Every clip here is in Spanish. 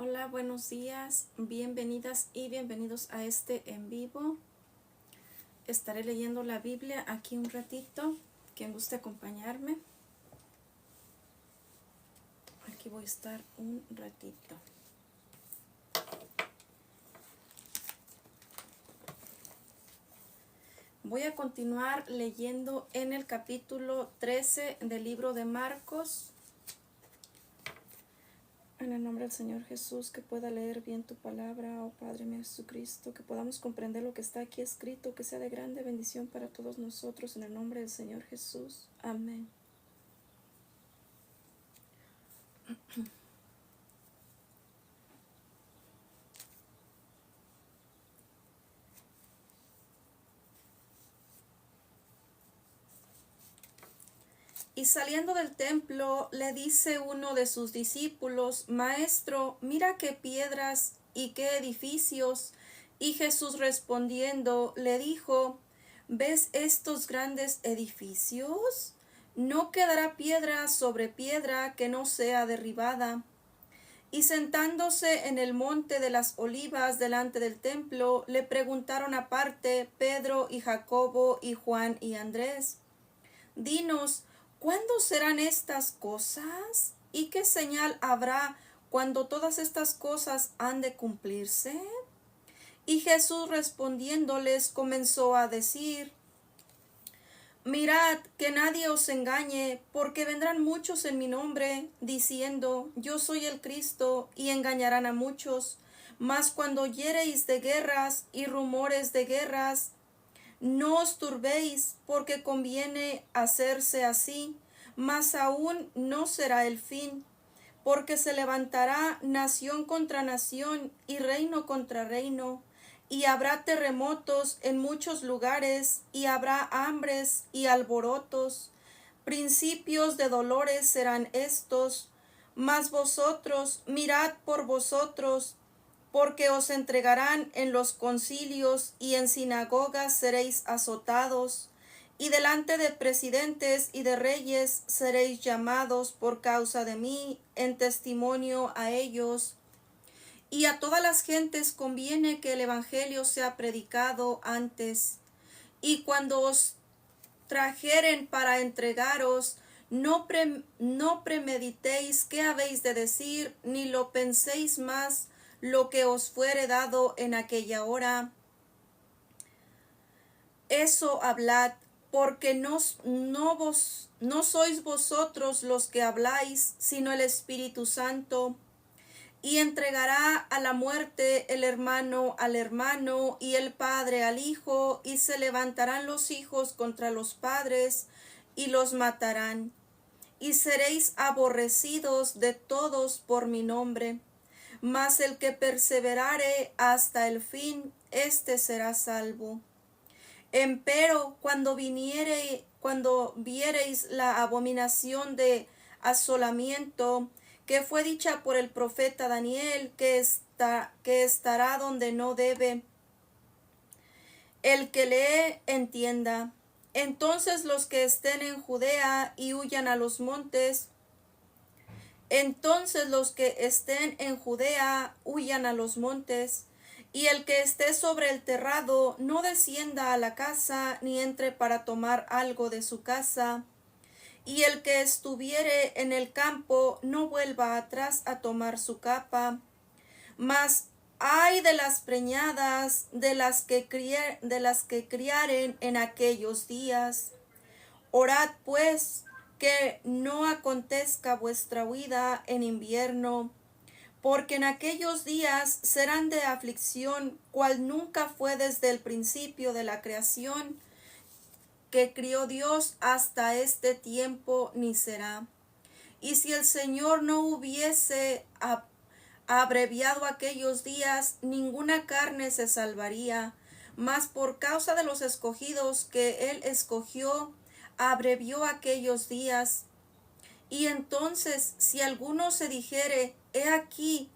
Hola, buenos días, bienvenidas y bienvenidos a este en vivo. Estaré leyendo la Biblia aquí un ratito. Quien guste acompañarme. Aquí voy a estar un ratito. Voy a continuar leyendo en el capítulo 13 del libro de Marcos. En el nombre del Señor Jesús, que pueda leer bien tu palabra, oh Padre mío Jesucristo, que podamos comprender lo que está aquí escrito, que sea de grande bendición para todos nosotros, en el nombre del Señor Jesús. Amén. Y saliendo del templo, le dice uno de sus discípulos: Maestro, mira qué piedras y qué edificios. Y Jesús respondiendo le dijo: ¿Ves estos grandes edificios? No quedará piedra sobre piedra que no sea derribada. Y sentándose en el monte de las Olivas delante del templo, le preguntaron aparte Pedro y Jacobo y Juan y Andrés: Dinos, ¿cuándo serán estas cosas? ¿Y qué señal habrá cuando todas estas cosas han de cumplirse? Y Jesús respondiéndoles comenzó a decir: Mirad que nadie os engañe, porque vendrán muchos en mi nombre, diciendo: Yo soy el Cristo, y engañarán a muchos. Mas cuando oyereis de guerras y rumores de guerras, no os turbéis, porque conviene hacerse así, mas aún no será el fin, porque se levantará nación contra nación y reino contra reino, y habrá terremotos en muchos lugares, y habrá hambres y alborotos. Principios de dolores serán estos, mas vosotros mirad por vosotros, porque os entregarán en los concilios y en sinagogas seréis azotados, y delante de presidentes y de reyes seréis llamados por causa de mí en testimonio a ellos. Y a todas las gentes conviene que el evangelio sea predicado antes. Y cuando os trajeren para entregaros, no premeditéis qué habéis de decir, ni lo penséis más lo que os fuere dado en aquella hora. Eso hablad, porque no sois vosotros los que habláis, sino el Espíritu Santo. Y entregará a la muerte el hermano al hermano, y el padre al hijo, y se levantarán los hijos contra los padres, y los matarán. Y seréis aborrecidos de todos por mi nombre. Mas el que perseverare hasta el fin, éste será salvo. Empero, cuando viereis la abominación de asolamiento, que fue dicha por el profeta Daniel, que estará donde no debe, el que lee entienda. Entonces los que estén en Judea y huyan a los montes, y el que esté sobre el terrado no descienda a la casa, ni entre para tomar algo de su casa. Y el que estuviere en el campo no vuelva atrás a tomar su capa. Mas ay de las preñadas, de las que criaren en aquellos días. Orad pues, que no acontezca vuestra huida en invierno, porque en aquellos días serán de aflicción, cual nunca fue desde el principio de la creación que crió Dios hasta este tiempo, ni será. Y si el Señor no hubiese abreviado aquellos días, ninguna carne se salvaría, mas por causa de los escogidos que Él escogió, abrevió aquellos días. Y entonces, si alguno se dijere: he aquí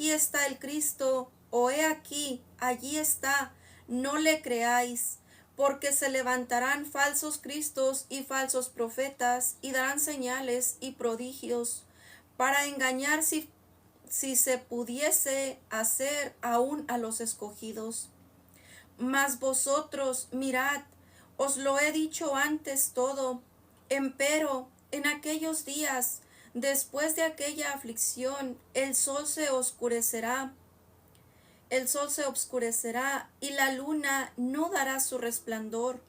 está el Cristo, o he aquí, allí está, no le creáis, porque se levantarán falsos cristos y falsos profetas, y darán señales y prodigios, para engañar, si si se pudiese hacer aún a los escogidos. Mas vosotros, mirad, os lo he dicho antes todo, empero en aquellos días, después de aquella aflicción, el sol se oscurecerá y la luna no dará su resplandor,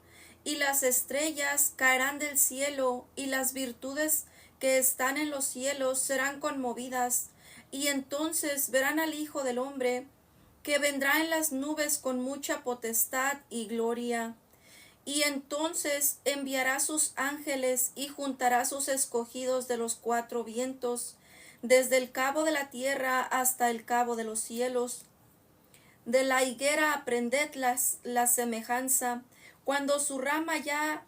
y las estrellas caerán del cielo, y las virtudes que están en los cielos serán conmovidas, y entonces verán al Hijo del Hombre, que vendrá en las nubes con mucha potestad y gloria. Y entonces enviará sus ángeles y juntará sus escogidos de los cuatro vientos, desde el cabo de la tierra hasta el cabo de los cielos. De la higuera aprended la semejanza, cuando su rama ya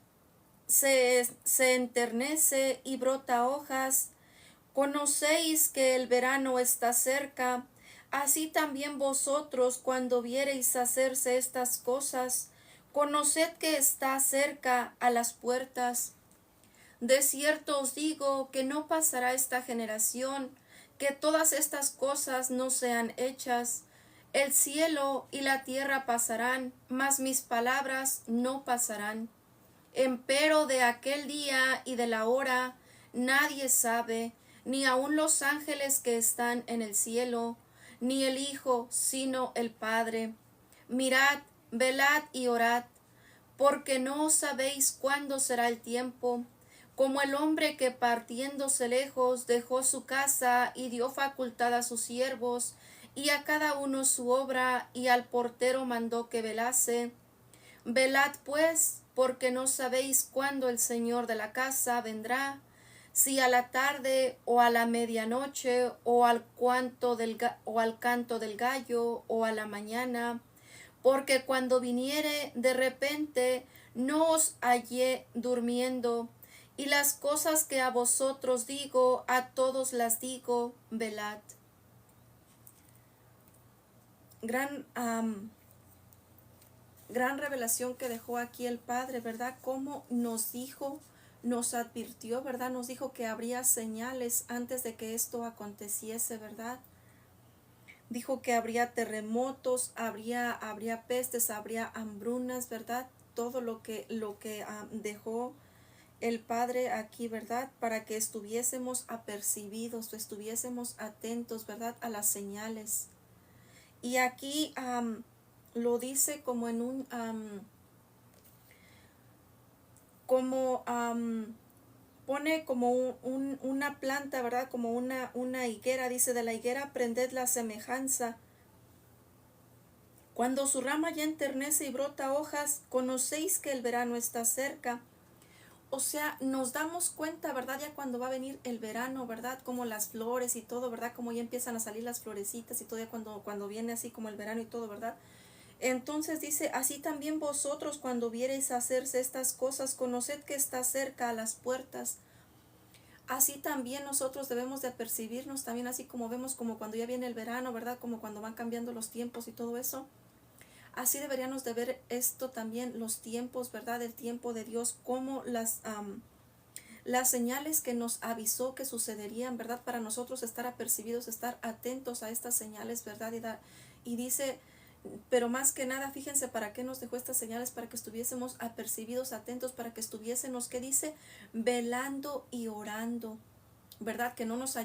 se enternece y brota hojas. Conocéis que el verano está cerca, así también vosotros cuando viereis hacerse estas cosas, conoced que está cerca a las puertas. De cierto os digo que no pasará esta generación, que todas estas cosas no sean hechas. El cielo y la tierra pasarán, mas mis palabras no pasarán. Empero de aquel día y de la hora nadie sabe, ni aun los ángeles que están en el cielo, ni el Hijo, sino el Padre. Mirad, velad y orad, porque no sabéis cuándo será el tiempo. Como el hombre que partiéndose lejos dejó su casa y dio facultad a sus siervos, y a cada uno su obra, y al portero mandó que velase. Velad pues, porque no sabéis cuándo el Señor de la casa vendrá, si a la tarde o a la medianoche o al canto del gallo o a la mañana, porque cuando viniere de repente no os hallé durmiendo. Y las cosas que a vosotros digo, a todos las digo, velad. Gran revelación que dejó aquí el Padre, ¿verdad? Cómo nos dijo, nos advirtió, ¿verdad? Nos dijo que habría señales antes de que esto aconteciese, ¿verdad? Dijo que habría terremotos, habría pestes, habría hambrunas, ¿verdad? Todo lo que dejó el Padre aquí, ¿verdad? Para que estuviésemos apercibidos, estuviésemos atentos, ¿verdad? A las señales. Y aquí lo dice como en un pone como una planta, ¿verdad? Como una higuera, dice, de la higuera aprended la semejanza. Cuando su rama ya enternece y brota hojas, conocéis que el verano está cerca. O sea, nos damos cuenta, ¿verdad? Ya cuando va a venir el verano, ¿verdad? Como las flores y todo, ¿verdad? Como ya empiezan a salir las florecitas y todo, ya cuando viene así como el verano y todo, ¿verdad? Entonces dice, así también vosotros cuando viereis hacerse estas cosas, conoced que está cerca a las puertas. Así también nosotros debemos de apercibirnos, también así como vemos como cuando ya viene el verano, ¿verdad? Como cuando van cambiando los tiempos y todo eso. Así deberíamos de ver esto también, los tiempos, ¿verdad? El tiempo de Dios, como las señales que nos avisó que sucederían, ¿verdad? Para nosotros estar apercibidos, estar atentos a estas señales, ¿verdad? Y dice, pero más que nada, fíjense para qué nos dejó estas señales, para que estuviésemos apercibidos, atentos, para que estuviésemos, ¿qué dice? Velando y orando, ¿verdad? Que no nos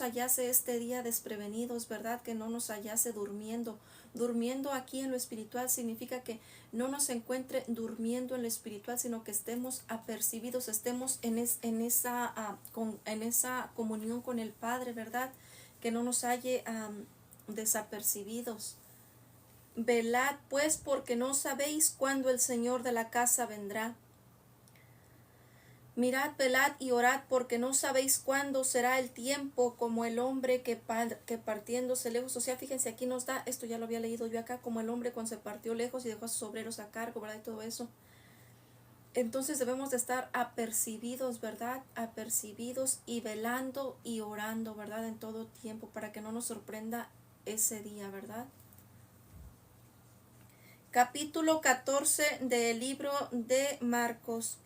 hallase este día desprevenidos, ¿verdad? Que no nos hallase durmiendo. Durmiendo aquí en lo espiritual significa que no nos encuentre durmiendo en lo espiritual, sino que estemos apercibidos, estemos en esa comunión con el Padre, ¿verdad? Que no nos halle desapercibidos. Velad pues, porque no sabéis cuándo el Señor de la casa vendrá. Mirad, velad y orad, porque no sabéis cuándo será el tiempo, como el hombre que partiéndose lejos. O sea, fíjense, aquí nos da, esto ya lo había leído yo acá, como el hombre cuando se partió lejos y dejó a sus obreros a cargo, ¿verdad? Y todo eso. Entonces debemos de estar apercibidos, ¿verdad? Apercibidos y velando y orando, ¿verdad? En todo tiempo, para que no nos sorprenda ese día, ¿verdad? Capítulo 14 del libro de Marcos.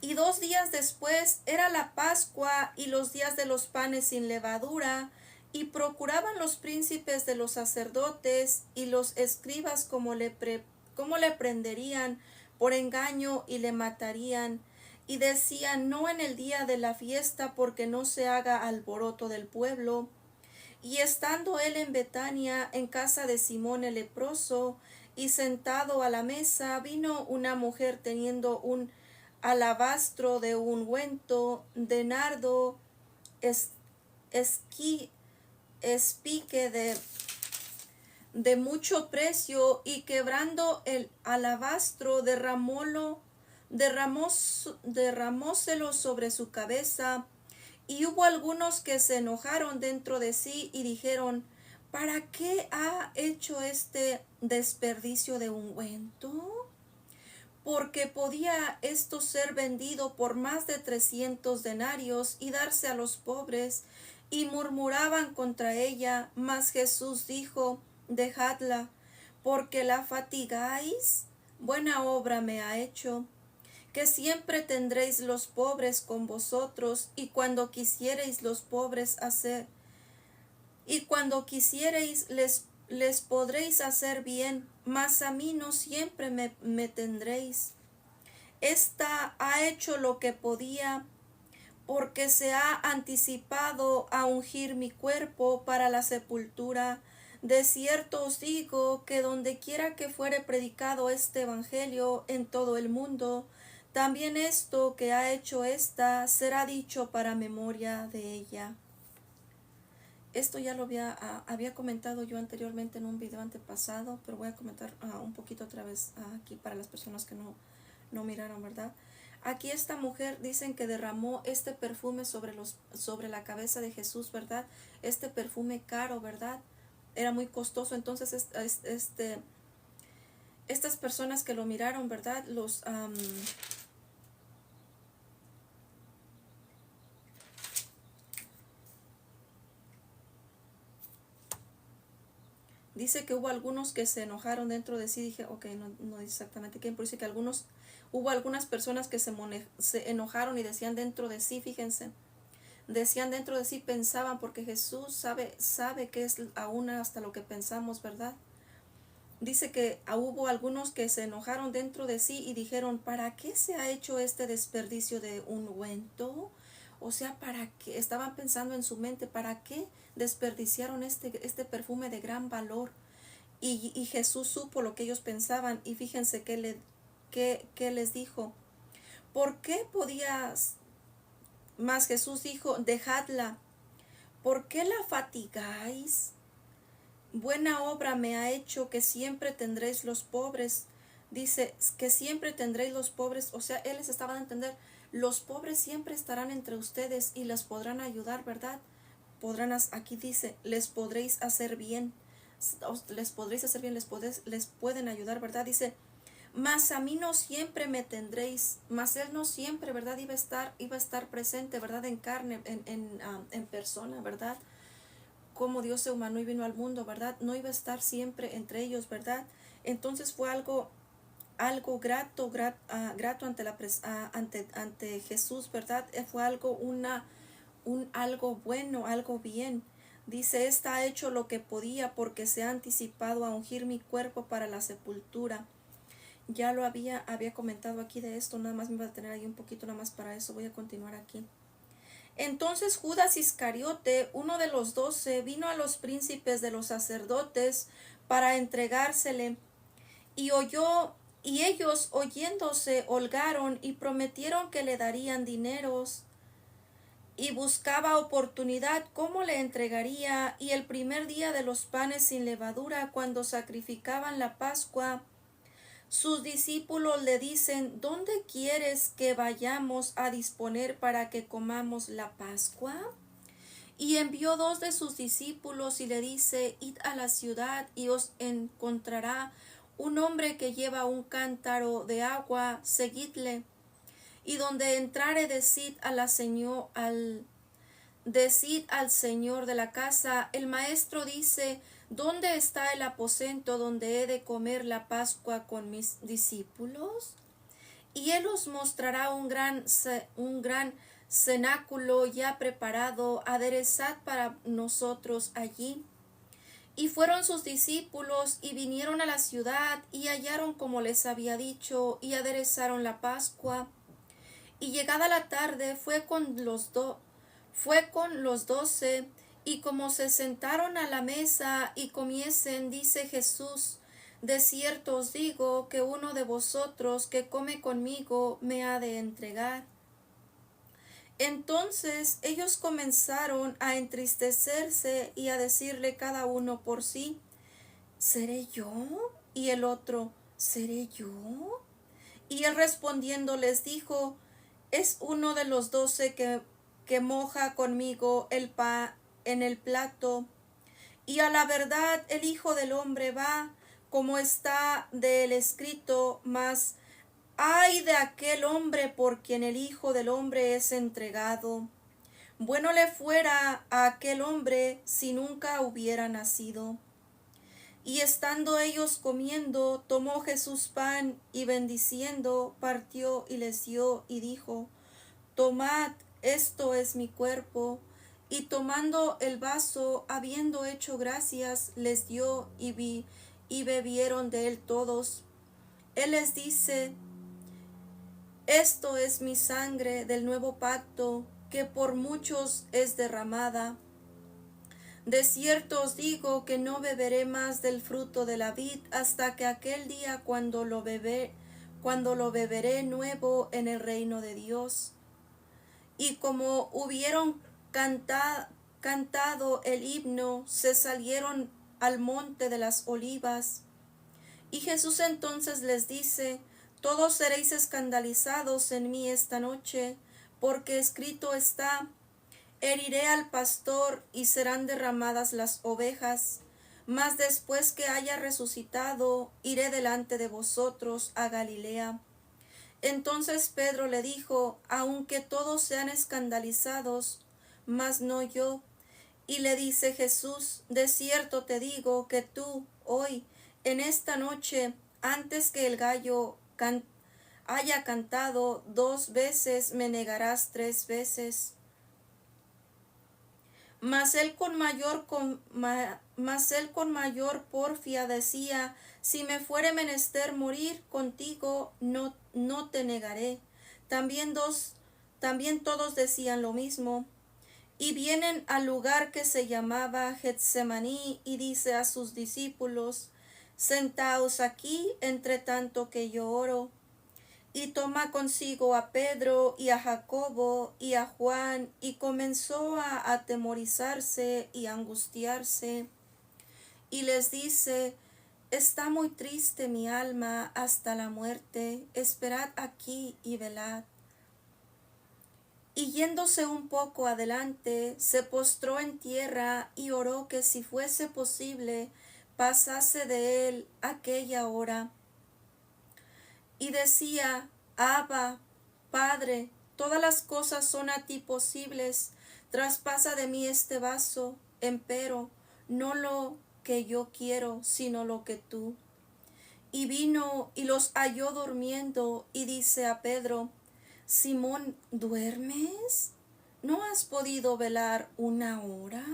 Y 2 días después era la Pascua y los días de los panes sin levadura, Y procuraban los príncipes de los sacerdotes y los escribas cómo le prenderían por engaño y le matarían. Y decían: no en el día de la fiesta, porque no se haga alboroto del pueblo. Y estando él en Betania, en casa de Simón el leproso, y sentado a la mesa, vino una mujer teniendo un alabastro de ungüento de nardo, esqui, espique de mucho precio, y quebrando el alabastro, derramóselo sobre su cabeza. Y hubo algunos que se enojaron dentro de sí y dijeron: ¿para qué ha hecho este desperdicio de ungüento? Porque podía esto ser vendido por más de 300 denarios y darse a los pobres. Y murmuraban contra ella. Mas Jesús dijo: dejadla, porque la fatigáis, buena obra me ha hecho. Que siempre tendréis los pobres con vosotros, y cuando quisiereis les podréis hacer bien, mas a mí no siempre me tendréis. Esta ha hecho lo que podía, porque se ha anticipado a ungir mi cuerpo para la sepultura. De cierto os digo que donde quiera que fuere predicado este evangelio en todo el mundo, también esto que ha hecho ésta será dicho para memoria de ella. Esto ya lo había comentado yo anteriormente en un video antepasado, pero voy a comentar un poquito otra vez aquí para las personas que no miraron, ¿verdad? Aquí esta mujer dicen que derramó este perfume sobre la cabeza de Jesús, ¿verdad? Este perfume caro, ¿verdad? Era muy costoso. Entonces estas personas que lo miraron, ¿verdad? Dice que hubo algunos que se enojaron dentro de sí. Dije, ok, no dice exactamente quién, pero dice que hubo algunas personas que se enojaron y decían dentro de sí, fíjense, decían dentro de sí, pensaban, porque Jesús sabe que es aún hasta lo que pensamos, ¿verdad? Dice que hubo algunos que se enojaron dentro de sí y dijeron: ¿para qué se ha hecho este desperdicio de ungüento? O sea, ¿para qué? Estaban pensando en su mente: ¿para qué desperdiciaron este perfume de gran valor? Y Jesús supo lo que ellos pensaban, y fíjense que les dijo: ¿por qué podías? Mas Jesús dijo: dejadla, ¿por qué la fatigáis? Buena obra me ha hecho. Que siempre tendréis los pobres. Dice que siempre tendréis los pobres. O sea, él les estaba a entender: los pobres siempre estarán entre ustedes y les podrán ayudar, ¿verdad? Aquí dice: les podréis hacer bien. Les podréis hacer bien, les pueden ayudar, ¿verdad? Dice: mas a mí no siempre me tendréis. Mas él no siempre, ¿verdad? Iba a estar presente, ¿verdad? En carne, en persona, ¿verdad? Como Dios se humanó y vino al mundo, ¿verdad? No iba a estar siempre entre ellos, ¿verdad? Entonces fue algo grato ante Jesús, ¿verdad? Fue algo bueno, algo bien. Dice: esta ha hecho lo que podía, porque se ha anticipado a ungir mi cuerpo para la sepultura. Ya lo había comentado aquí de esto, nada más me iba a tener ahí un poquito nada más para eso. Voy a continuar aquí. Entonces Judas Iscariote, uno de los 12, vino a los príncipes de los sacerdotes para entregársele, y ellos, oyéndose, holgaron y prometieron que le darían dineros. Y buscaba oportunidad cómo le entregaría. Y el primer día de los panes sin levadura, cuando sacrificaban la Pascua, sus discípulos le dicen: ¿dónde quieres que vayamos a disponer para que comamos la Pascua? Y envió 2 de sus discípulos y le dice: id a la ciudad y os encontrará un hombre que lleva un cántaro de agua, seguidle. Y donde entrare, decid al señor de la casa: el maestro dice: ¿dónde está el aposento donde he de comer la Pascua con mis discípulos? Y él os mostrará un gran cenáculo ya preparado, aderezad para nosotros allí. Y fueron sus discípulos y vinieron a la ciudad y hallaron como les había dicho y aderezaron la Pascua. Y llegada la tarde fue con los 12, y como se sentaron a la mesa y comiesen, dice Jesús: de cierto os digo que uno de vosotros que come conmigo me ha de entregar. Entonces ellos comenzaron a entristecerse y a decirle cada uno por sí: ¿seré yo? Y el otro: ¿seré yo? Y él respondiendo les dijo: es uno de los 12 que moja conmigo el pan en el plato. Y a la verdad el Hijo del Hombre va, como está de él escrito, mas ay de aquel hombre por quien el Hijo del Hombre es entregado. Bueno le fuera a aquel hombre si nunca hubiera nacido. Y estando ellos comiendo, tomó Jesús pan, y bendiciendo, partió y les dio, y dijo: tomad, esto es mi cuerpo. Y tomando el vaso, habiendo hecho gracias, les dio, y bebieron de él todos. Él les dice: esto es mi sangre del nuevo pacto, que por muchos es derramada. De cierto os digo que no beberé más del fruto de la vid hasta que aquel día cuando lo beberé nuevo en el reino de Dios. Y como hubieron cantado el himno, se salieron al monte de las olivas. Y Jesús entonces les dice: todos seréis escandalizados en mí esta noche, porque escrito está: heriré al pastor y serán derramadas las ovejas. Mas después que haya resucitado, iré delante de vosotros a Galilea. Entonces Pedro le dijo: aunque todos sean escandalizados, mas no yo. Y le dice Jesús: de cierto te digo que tú, hoy, en esta noche, antes que el gallo haya cantado, 2 veces me negarás 3 veces. Mas él con mayor porfia decía: si me fuere menester morir contigo, no te negaré. También todos decían lo mismo. Y vienen al lugar que se llamaba Getsemaní, y dice a sus discípulos: sentaos aquí entre tanto que yo oro. Y toma consigo a Pedro y a Jacobo y a Juan, y comenzó a atemorizarse y angustiarse. Y les dice: está muy triste mi alma hasta la muerte, esperad aquí y velad. Y yéndose un poco adelante, se postró en tierra y oró que si fuese posible pasase de él aquella hora. Y decía: Abba, Padre, todas las cosas son a ti posibles, traspasa de mí este vaso, empero no lo que yo quiero, sino lo que tú. Y vino y los halló durmiendo, y dice a Pedro: Simón, ¿duermes? ¿No has podido velar 1 hora?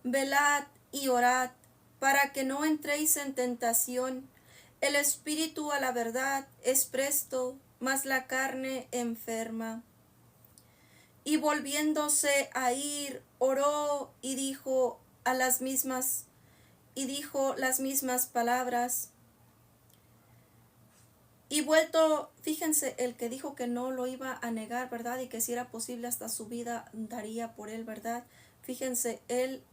Velad y orad, para que no entréis en tentación. El espíritu a la verdad es presto, mas la carne enferma. Y volviéndose a ir, oró y dijo las mismas palabras. Y vuelto, fíjense, el que dijo que no lo iba a negar, ¿verdad? Y que si era posible hasta su vida daría por él, ¿verdad? Fíjense, él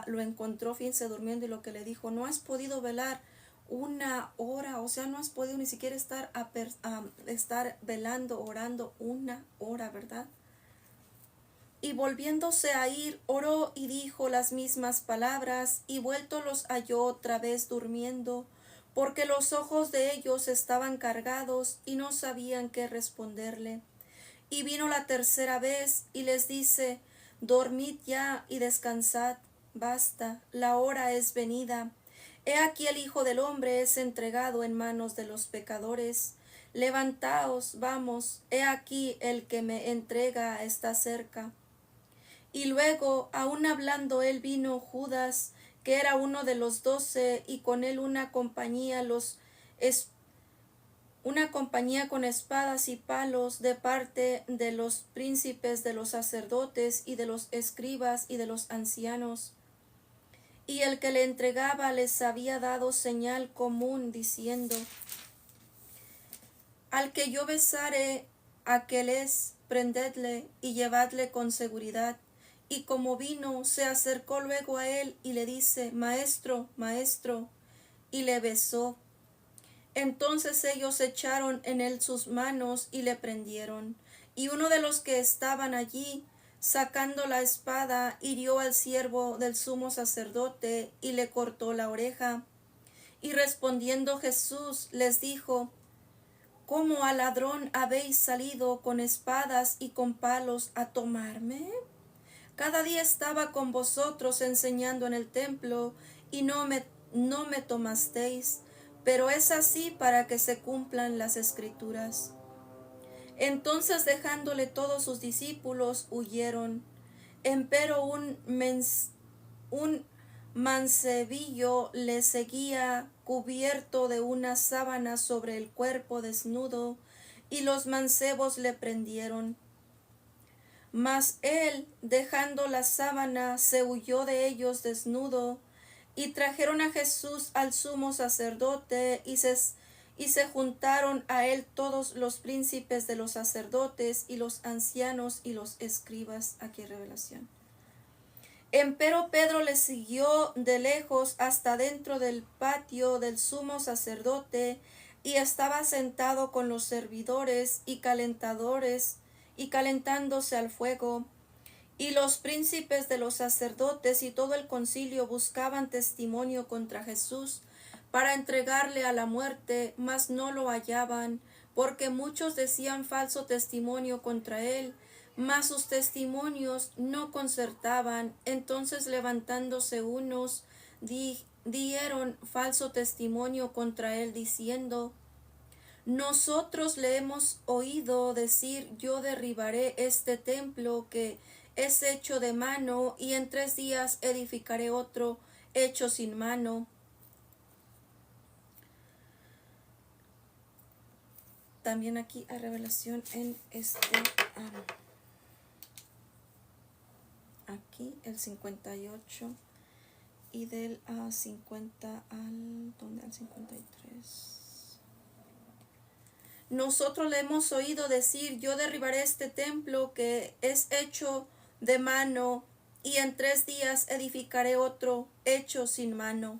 lo encontró, fíjense, durmiendo, y lo que le dijo: no has podido velar 1 hora, o sea, no has podido ni siquiera estar velando, orando 1 hora, ¿verdad? Y volviéndose a ir, oró y dijo las mismas palabras, y vuelto los halló otra vez durmiendo, porque los ojos de ellos estaban cargados y no sabían qué responderle. Y vino la tercera vez y les dice: dormid ya y descansad, basta, la hora es venida. He aquí el Hijo del Hombre es entregado en manos de los pecadores. levantaos, vamos, he aquí el que me entrega está cerca. Y luego, aún hablando él, vino Judas, que era uno de los 12, y con él una compañía con espadas y palos de parte de los príncipes, de los sacerdotes y de los escribas y de los ancianos. Y el que le entregaba les había dado señal común, diciendo: al que yo besare, aquel es, prendedle y llevadle con seguridad. Y como vino, se acercó luego a él y le dice: Maestro, maestro, y le besó. Entonces ellos echaron en él sus manos y le prendieron. Y uno de los que estaban allí, sacando la espada, hirió al siervo del sumo sacerdote y le cortó la oreja. Y respondiendo Jesús les dijo: ¿cómo al ladrón habéis salido con espadas y con palos a tomarme? Cada día estaba con vosotros enseñando en el templo, y no me tomasteis, pero es así para que se cumplan las Escrituras. Entonces, dejándole todos sus discípulos, huyeron. Empero un mancebillo le seguía, cubierto de una sábana sobre el cuerpo desnudo, y los mancebos le prendieron. Mas él, dejando la sábana, se huyó de ellos desnudo. Y trajeron a Jesús al sumo sacerdote, y se juntaron a él todos los príncipes de los sacerdotes y los ancianos y los escribas. Aquí revelación. Empero Pedro le siguió de lejos hasta dentro del patio del sumo sacerdote, y estaba sentado con los servidores y calentadores, y calentándose al fuego. Y los príncipes de los sacerdotes y todo el concilio buscaban testimonio contra Jesús para entregarle a la muerte, mas no lo hallaban, porque muchos decían falso testimonio contra él, mas sus testimonios no concertaban. Entonces, levantándose unos, dieron falso testimonio contra él, diciendo: nosotros le hemos oído decir: yo derribaré este templo que es hecho de mano, y en 3 días edificaré otro hecho sin mano. También aquí hay revelación en aquí el 58, y del 50 al 53. Nosotros le hemos oído decir: yo derribaré este templo que es hecho de mano, y en 3 días edificaré otro hecho sin mano.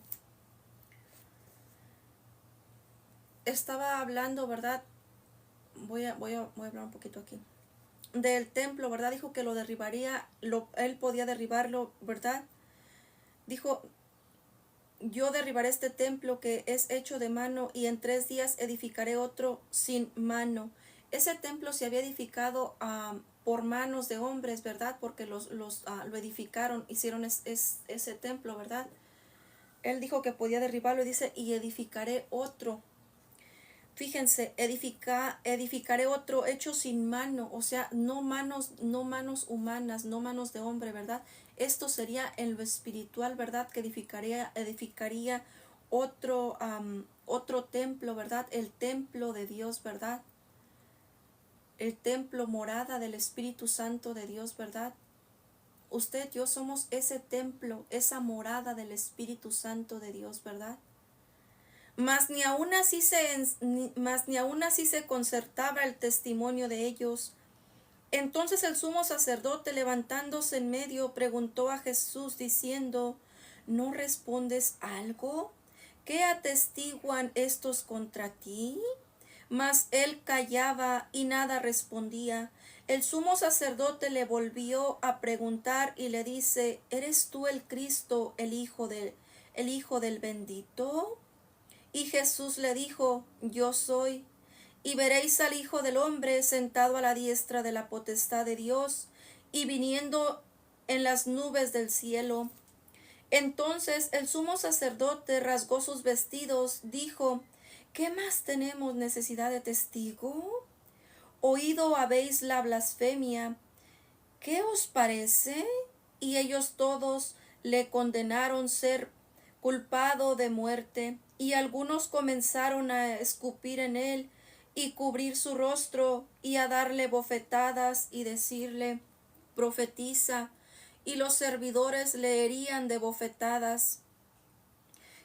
Estaba hablando, ¿verdad? Voy a hablar un poquito aquí del templo, ¿verdad? Dijo que lo derribaría, él podía derribarlo, ¿verdad? Dijo: yo derribaré este templo que es hecho de mano, y en 3 días edificaré otro sin mano. Ese templo se había edificado por manos de hombres, ¿verdad? Porque lo edificaron, hicieron ese templo, ¿verdad? Él dijo que podía derribarlo, y dice: y edificaré otro. Fíjense, edificaré otro hecho sin mano, o sea, no manos humanas, no manos de hombre, ¿verdad? Esto sería en lo espiritual, ¿verdad? Que edificaría otro templo, ¿verdad? El templo de Dios, ¿verdad? El templo, morada del Espíritu Santo de Dios, ¿verdad? Usted, yo somos ese templo, esa morada del Espíritu Santo de Dios, ¿verdad? Mas ni aun así se concertaba el testimonio de ellos. Entonces el sumo sacerdote, levantándose en medio, preguntó a Jesús, diciendo: ¿no respondes algo? ¿Qué atestiguan estos contra ti? Mas él callaba y nada respondía. El sumo sacerdote le volvió a preguntar y le dice: ¿eres tú el Cristo, el Hijo del Bendito? Y Jesús le dijo: yo soy. Y veréis al Hijo del Hombre sentado a la diestra de la potestad de Dios, y viniendo en las nubes del cielo. Entonces el sumo sacerdote rasgó sus vestidos, dijo: ¿Qué más tenemos necesidad de testigo? Oído habéis la blasfemia. ¿Qué os parece? Y ellos todos le condenaron ser culpado de muerte, y algunos comenzaron a escupir en él y cubrir su rostro y a darle bofetadas y decirle, profetiza, y los servidores le herían de bofetadas.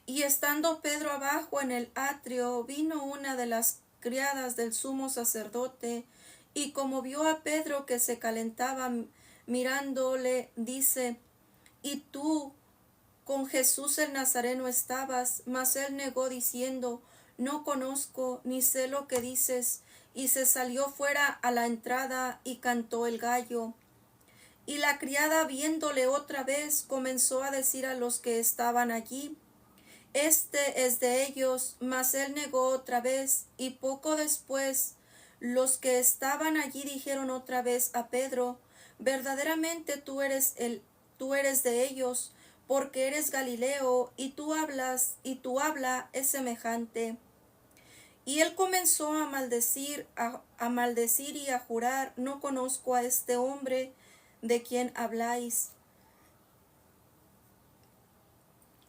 Y estando Pedro abajo en el atrio, vino una de las criadas del sumo sacerdote, y como vio a Pedro que se calentaba mirándole, dice, y tú con Jesús el Nazareno estabas. Mas él negó diciendo, no conozco ni sé lo que dices. Y se salió fuera a la entrada y cantó el gallo. Y la criada, viéndole otra vez, comenzó a decir a los que estaban allí, este es de ellos. Mas él negó otra vez. Y poco después los que estaban allí dijeron otra vez a Pedro, verdaderamente tú eres de ellos, porque eres Galileo, y tu habla es semejante. Y él comenzó a maldecir y a jurar, no conozco a este hombre de quien habláis.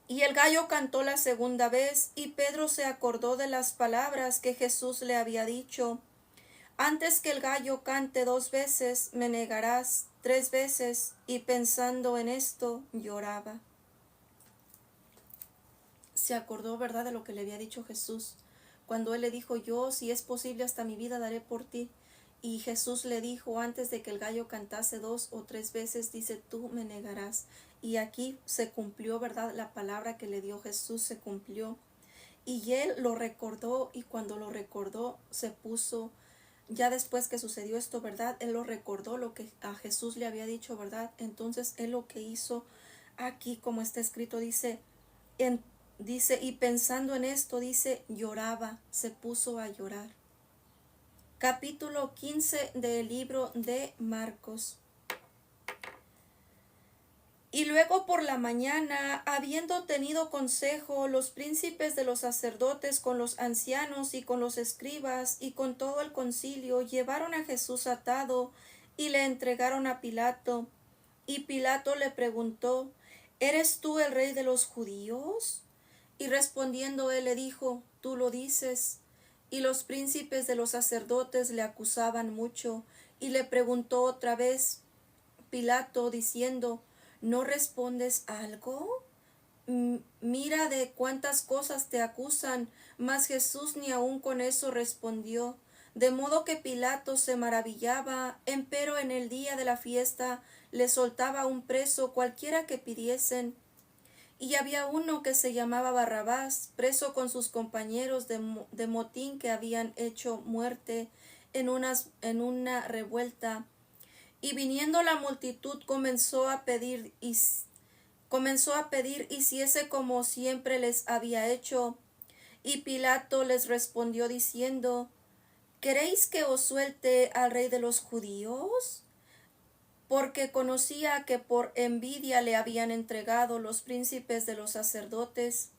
Y el gallo cantó la segunda vez, y Pedro se acordó de las palabras que Jesús le había dicho, antes que el gallo cante 2 veces, me negarás 3 veces, y pensando en esto, lloraba. Se acordó, ¿verdad?, de lo que le había dicho Jesús, cuando él le dijo, yo, si es posible, hasta mi vida daré por ti. Y Jesús le dijo, antes de que el gallo cantase 2 o 3 veces, dice, tú me negarás. Y aquí se cumplió, ¿verdad?, la palabra que le dio Jesús se cumplió. Y él lo recordó, y cuando lo recordó se puso, ya después que sucedió esto, ¿verdad?, él lo recordó lo que a Jesús le había dicho, ¿verdad? Entonces él lo que hizo aquí, como está escrito, dice, y pensando en esto, dice, lloraba, se puso a llorar. Capítulo 15 del libro de Marcos. Y luego por la mañana, habiendo tenido consejo los príncipes de los sacerdotes con los ancianos y con los escribas y con todo el concilio, llevaron a Jesús atado y le entregaron a Pilato. Y Pilato le preguntó, ¿eres tú el rey de los judíos? Y respondiendo él le dijo, tú lo dices. Y los príncipes de los sacerdotes le acusaban mucho, y le preguntó otra vez Pilato, diciendo, ¿no respondes algo? Mira de cuántas cosas te acusan. Mas Jesús ni aun con eso respondió. De modo que Pilato se maravillaba, empero en el día de la fiesta le soltaba un preso cualquiera que pidiesen. Y había uno que se llamaba Barrabás, preso con sus compañeros de motín que habían hecho muerte en una revuelta. Y viniendo la multitud comenzó a pedir hiciese como siempre les había hecho. Y Pilato les respondió diciendo, ¿queréis que os suelte al rey de los judíos? Porque conocía que por envidia le habían entregado los príncipes de los sacerdotes.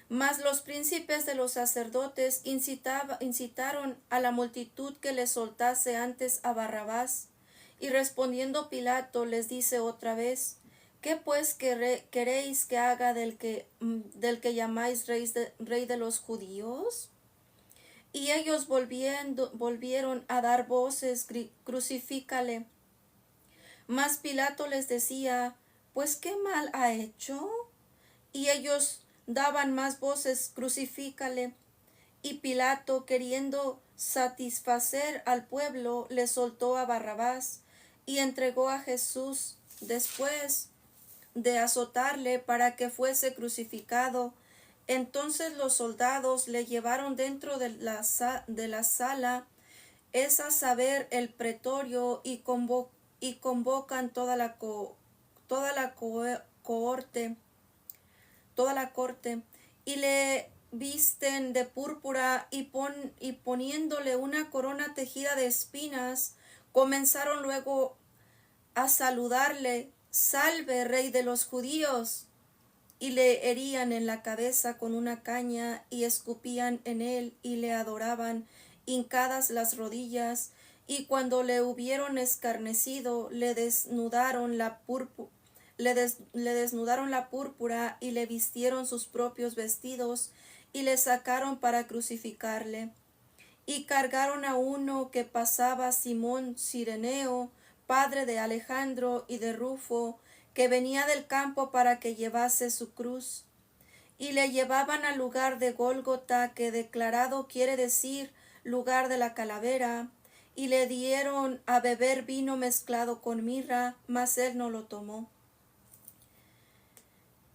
Mas los príncipes de los sacerdotes incitaron a la multitud que le soltase antes a Barrabás. Y respondiendo Pilato les dice otra vez, ¿qué pues queréis que haga del que llamáis rey de los judíos? Y ellos volvieron a dar voces, crucifícale. Mas Pilato les decía, pues ¿qué mal ha hecho? Y ellos daban más voces, crucifícale. Y Pilato, queriendo satisfacer al pueblo, le soltó a Barrabás y entregó a Jesús después de azotarle para que fuese crucificado. Entonces los soldados le llevaron dentro de la sala, es a saber, el pretorio, y convocan toda la corte, y le visten de púrpura y poniéndole una corona tejida de espinas, comenzaron luego a saludarle, salve, rey de los judíos. y le herían en la cabeza con una caña, y escupían en él, y le adoraban, hincadas las rodillas, y cuando le hubieron escarnecido, le desnudaron la púrpura, y le vistieron sus propios vestidos, y le sacaron para crucificarle. Y cargaron a uno que pasaba, Simón Cireneo, padre de Alejandro y de Rufo, que venía del campo para que llevase su cruz. Y le llevaban al lugar de Gólgota, que declarado quiere decir lugar de la calavera, y le dieron a beber vino mezclado con mirra, mas él no lo tomó.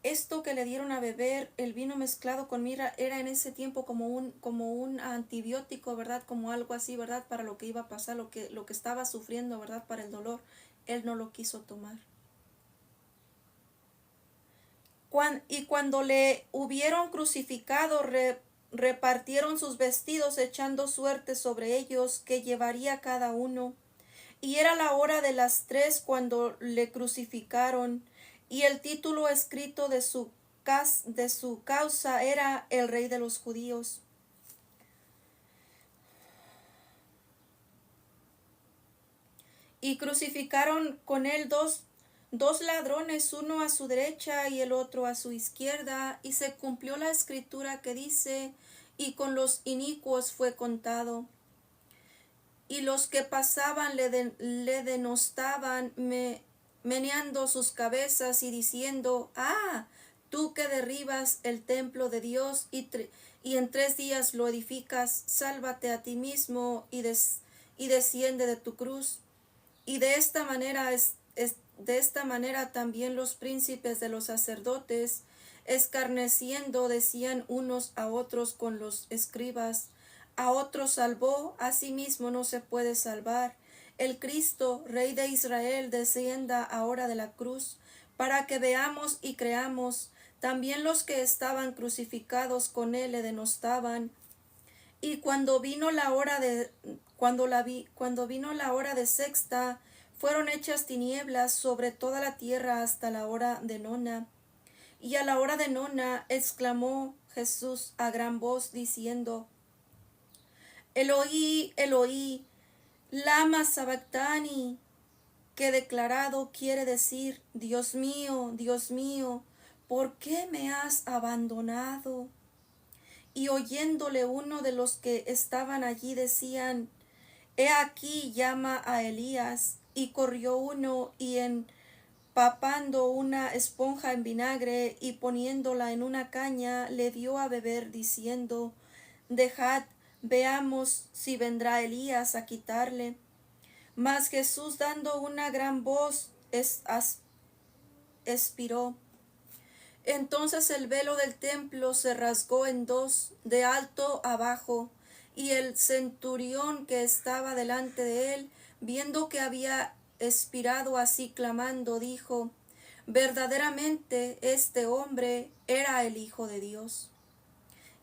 Esto que le dieron a beber, el vino mezclado con mirra, era en ese tiempo como un antibiótico, ¿verdad? Como algo así, ¿verdad? Para lo que iba a pasar, lo que estaba sufriendo, ¿verdad? Para el dolor. Él no lo quiso tomar. Y cuando le hubieron crucificado, repartieron sus vestidos, echando suerte sobre ellos, que llevaría cada uno. Y era la hora de las 3 cuando le crucificaron, y el título escrito de su causa era el Rey de los Judíos. Y crucificaron con él dos ladrones, uno a su derecha y el otro a su izquierda, y se cumplió la escritura que dice: y con los inicuos fue contado. Y los que pasaban le denostaban, meneando sus cabezas y diciendo: tú que derribas el templo de Dios y en 3 días lo edificas, sálvate a ti mismo y desciende de tu cruz. Y de esta manera también los príncipes de los sacerdotes, escarneciendo, decían unos a otros con los escribas: a otros salvó, a sí mismo no se puede salvar. El Cristo, Rey de Israel, descienda ahora de la cruz, para que veamos y creamos. También los que estaban crucificados con él le denostaban. Y cuando vino la hora de sexta, fueron hechas tinieblas sobre toda la tierra hasta la hora de nona. Y a la hora de nona exclamó Jesús a gran voz, diciendo: Eloí, Eloí, lama sabactani, que declarado quiere decir: Dios mío, ¿por qué me has abandonado? Y oyéndole uno de los que estaban allí decían: He aquí llama a Elías. Y corrió uno, y empapando una esponja en vinagre y poniéndola en una caña, le dio a beber, diciendo: Dejad, veamos si vendrá Elías a quitarle. Mas Jesús, dando una gran voz, expiró. Entonces el velo del templo se rasgó en 2, de alto a bajo, y el centurión que estaba delante de él, viendo que había expirado así clamando, dijo: verdaderamente este hombre era el Hijo de Dios.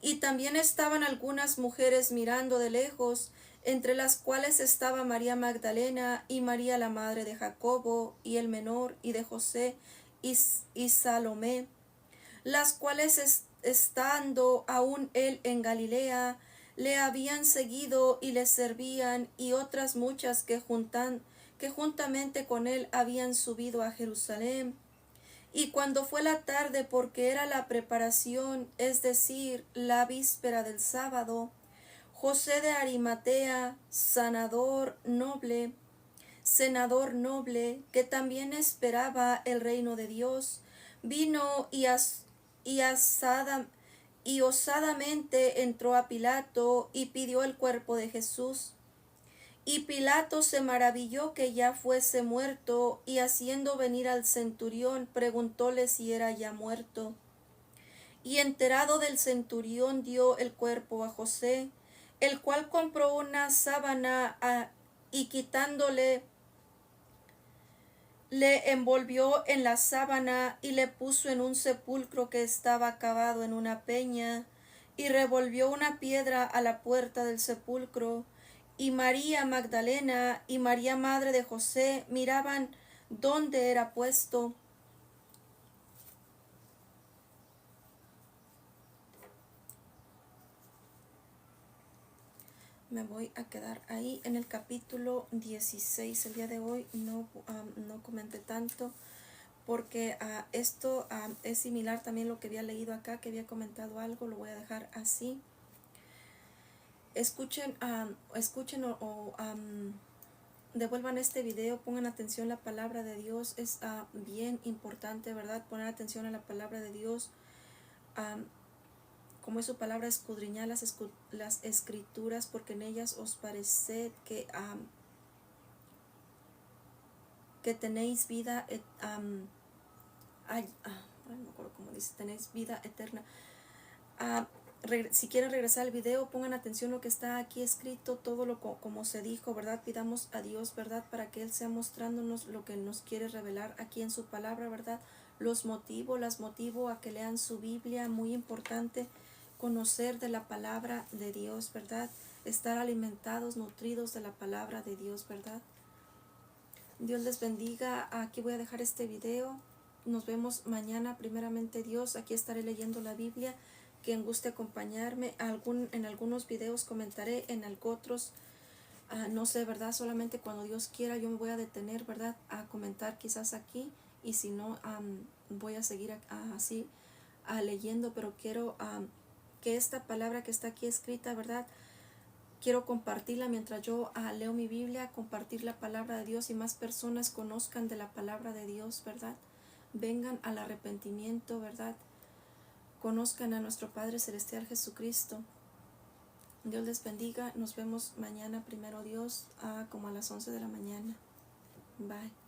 Y también estaban algunas mujeres mirando de lejos, entre las cuales estaba María Magdalena y María la madre de Jacobo y el menor y de José y Salomé, las cuales estando aún él en Galilea, le habían seguido y le servían, y otras muchas que juntamente con él habían subido a Jerusalén. Y cuando fue la tarde, porque era la preparación, es decir, la víspera del sábado, José de Arimatea, senador noble, que también esperaba el reino de Dios, vino y osadamente entró a Pilato y pidió el cuerpo de Jesús. Y Pilato se maravilló que ya fuese muerto, y haciendo venir al centurión, preguntóle si era ya muerto. Y enterado del centurión, dio el cuerpo a José, el cual compró una sábana y quitándole, le envolvió en la sábana y le puso en un sepulcro que estaba cavado en una peña, y revolvió una piedra a la puerta del sepulcro. Y María Magdalena y María madre de José miraban dónde era puesto. me voy a quedar ahí en el capítulo 16. El día de hoy no comenté tanto porque esto es similar también a lo que había leído acá, que había comentado algo. Lo voy a dejar así. Escuchen, devuelvan este video, pongan atención a la palabra de Dios. Es bien importante, ¿verdad? Poner atención a la palabra de Dios. Como es su palabra, escudriñad las escrituras, porque en ellas os parece que tenéis vida, no me acuerdo cómo dice, tenéis vida eterna. Si quieren regresar al video, pongan atención a lo que está aquí escrito, todo lo como se dijo, ¿verdad? Pidamos a Dios, ¿verdad? Para que Él sea mostrándonos lo que nos quiere revelar aquí en su palabra, ¿verdad? Las motivo a que lean su Biblia, muy importante conocer de la palabra de Dios, ¿verdad? Estar alimentados, nutridos de la palabra de Dios, ¿verdad? Dios les bendiga. Aquí voy a dejar este video. Nos vemos mañana, primeramente Dios. Aquí estaré leyendo la Biblia. Quien guste acompañarme, en algunos videos comentaré, en otros no sé, ¿verdad? Solamente cuando Dios quiera yo me voy a detener, ¿verdad? A comentar quizás aquí, y si no, voy a seguir así leyendo, pero quiero que esta palabra que está aquí escrita, ¿verdad? Quiero compartirla mientras yo leo mi Biblia, compartir la palabra de Dios y más personas conozcan de la palabra de Dios, ¿verdad? Vengan al arrepentimiento, ¿verdad? Conozcan a nuestro Padre Celestial Jesucristo. Dios les bendiga. Nos vemos mañana, primero Dios, como a las 11 de la mañana. Bye.